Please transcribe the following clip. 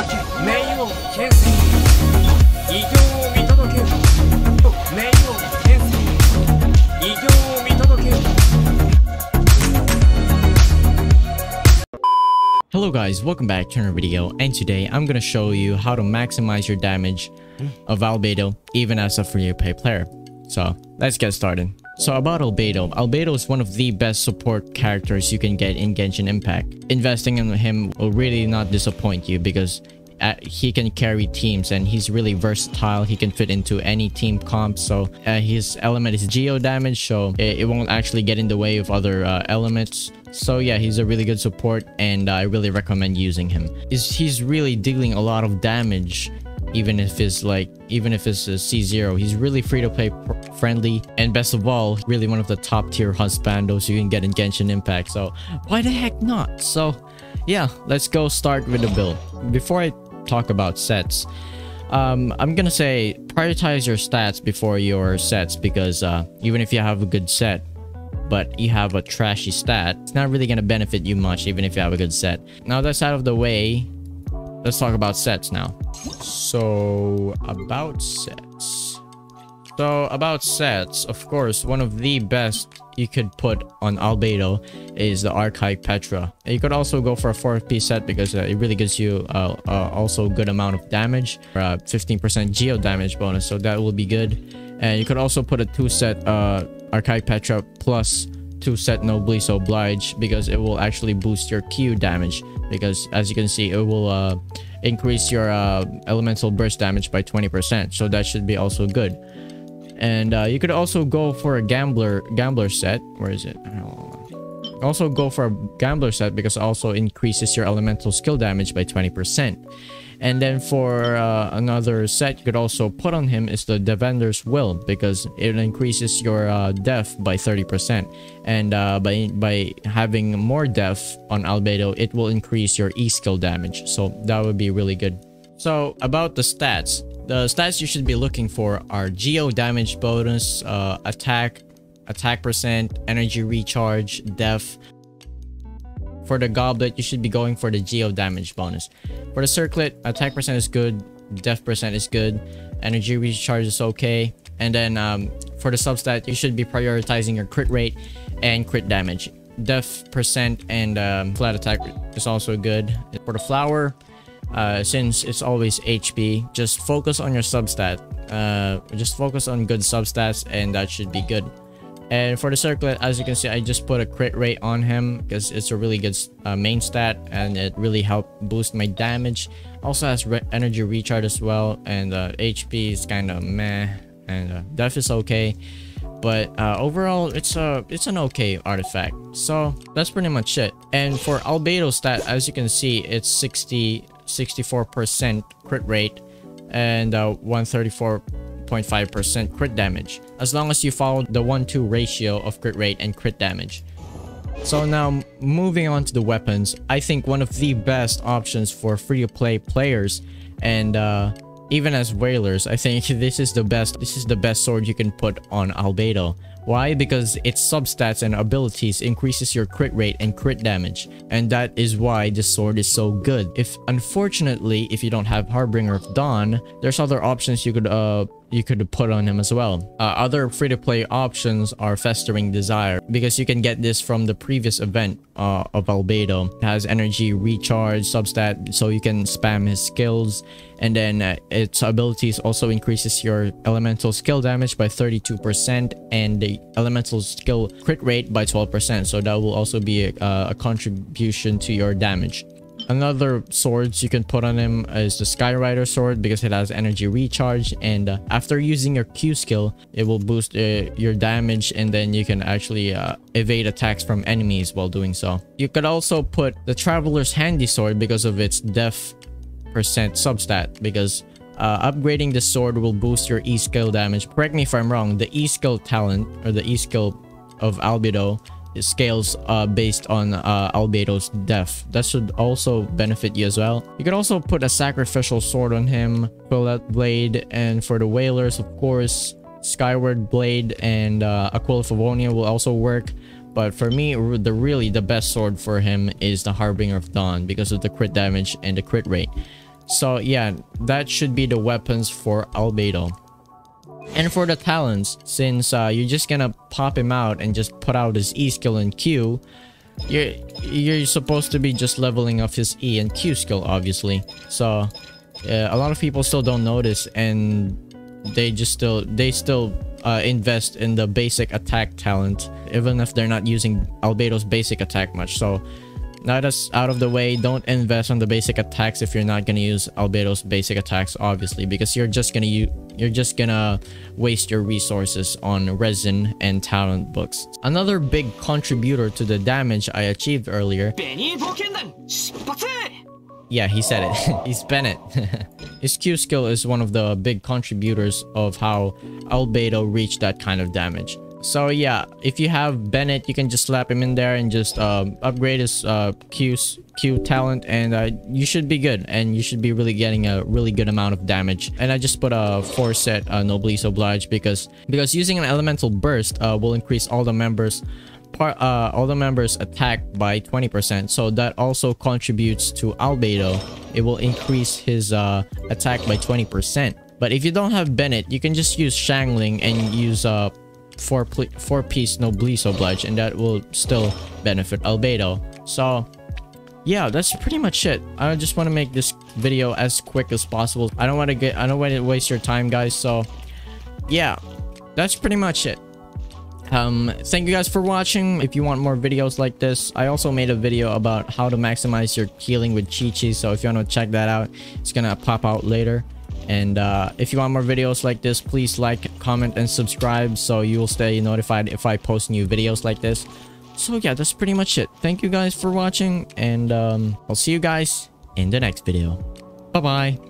Hello guys, welcome back to another video, and today I'm gonna show you how to maximize your damage of Albedo even as a free-to-play player. So let's get started. So about Albedo is one of the best support characters you can get in Genshin Impact. Investing in him will really not disappoint you because he can carry teams and he's really versatile. He can fit into any team comp. So his element is geo damage, so it won't actually get in the way of other elements. So yeah, he's a really good support and I really recommend using him. He's really dealing a lot of damage even if it's a C0. He's really free to play friendly, and best of all, really one of the top tier husbandos you can get in Genshin Impact. So why the heck not? So yeah, let's go start with the build. Before I talk about sets, I'm gonna say prioritize your stats before your sets, because even if you have a good set but you have a trashy stat, it's not really gonna benefit you much even if you have a good set. Now that's out of the way, let's talk about sets now. So about sets, of course, one of the best you could put on Albedo is the Archive Petra. You could also go for a 4P set because it really gives you also a good amount of damage, 15% geo damage bonus, so that will be good. And you could also put a 2-set Archive Petra plus 2-set Noblesse Oblige, because it will actually boost your Q damage, because as you can see, it will increase your elemental burst damage by 20%, so that should be also good. And you could also go for a gambler set. Where is it? Also go for a gambler set because it also increases your elemental skill damage by 20%. And then for another set you could also put on him is the Defender's Will, because it increases your def by 30%. And by having more def on Albedo, it will increase your E skill damage, so that would be really good. So about the stats. The stats you should be looking for are geo damage bonus, attack percent, energy recharge, def. For the goblet, you should be going for the geo damage bonus. For the circlet, attack percent is good, def percent is good, energy recharge is okay. And then for the substat, you should be prioritizing your crit rate and crit damage. Def percent and flat attack is also good. For the flower, since it's always HP, just focus on your substat. Just focus on good substats and that should be good. And for the circlet, as you can see, I just put a crit rate on him because it's a really good main stat and it really helped boost my damage. Also has energy recharge as well, and HP is kind of meh, and def is okay. But overall, it's an okay artifact. So that's pretty much it. And for Albedo stat, as you can see, it's 64% crit rate and 134.5% crit damage, as long as you follow the 1-2 ratio of crit rate and crit damage. So now moving on to the weapons, I think one of the best options for free-to-play players and even as whalers, I think this is the best sword you can put on Albedo. Why? Because its substats and abilities increases your crit rate and crit damage, and that is why this sword is so good. Unfortunately, if you don't have Harbinger of Dawn, there's other options you could put on him as well. Other free-to-play options are Festering Desire, because you can get this from the previous event of Albedo. It has energy recharge substat, so you can spam his skills, and then its abilities also increases your elemental skill damage by 32% and the elemental skill crit rate by 12%, so that will also be a contribution to your damage. Another swords you can put on him is the Skyrider sword, because it has energy recharge, and after using your Q skill, it will boost your damage, and then you can actually evade attacks from enemies while doing so. You could also put the Traveler's Handy sword because of its def percent substat, because upgrading the sword will boost your E skill damage. Correct me if I'm wrong, the E skill talent or the E skill of Albedo scales based on Albedo's def. That should also benefit you as well. You could also put a Sacrificial Sword on him, Quillet Blade, and for the whalers, of course, Skyward Blade and Aquila Favonia will also work. But for me, the best sword for him is the Harbinger of Dawn because of the crit damage and the crit rate. So yeah, that should be the weapons for Albedo. And for the talents, since you're just gonna pop him out and just put out his E skill and Q, you're supposed to be just leveling up his E and Q skill, obviously. So a lot of people still don't notice, and they still invest in the basic attack talent, even if they're not using Albedo's basic attack much. So now that's out of the way, don't invest on the basic attacks if you're not gonna use Albedo's basic attacks, obviously, because you're just gonna waste your resources on resin and talent books. Another big contributor to the damage I achieved earlier. Yeah, he said it. He's Bennett. His Q skill is one of the big contributors of how Albedo reached that kind of damage. So yeah, if you have Bennett, you can just slap him in there and just upgrade his Q talent, and you should be good, and you should be really getting a really good amount of damage. And I just put a 4-set Noblesse Oblige because using an elemental burst will increase all the members attack by 20%. So that also contributes to Albedo. It will increase his attack by 20%. But if you don't have Bennett, you can just use Shangling and use 4-piece Noblesse Oblige, and that will still benefit Albedo. So yeah, that's pretty much it. I just want to make this video as quick as possible. I don't want to waste your time, guys. So yeah, that's pretty much it. Thank you guys for watching. If you want more videos like this, I also made a video about how to maximize your healing with Chi-Chi, so if you want to check that out, it's gonna pop out later. And if you want more videos like this, please like, comment, and subscribe so you will stay notified if I post new videos like this. So yeah, that's pretty much it. Thank you guys for watching, and I'll see you guys in the next video. Bye bye.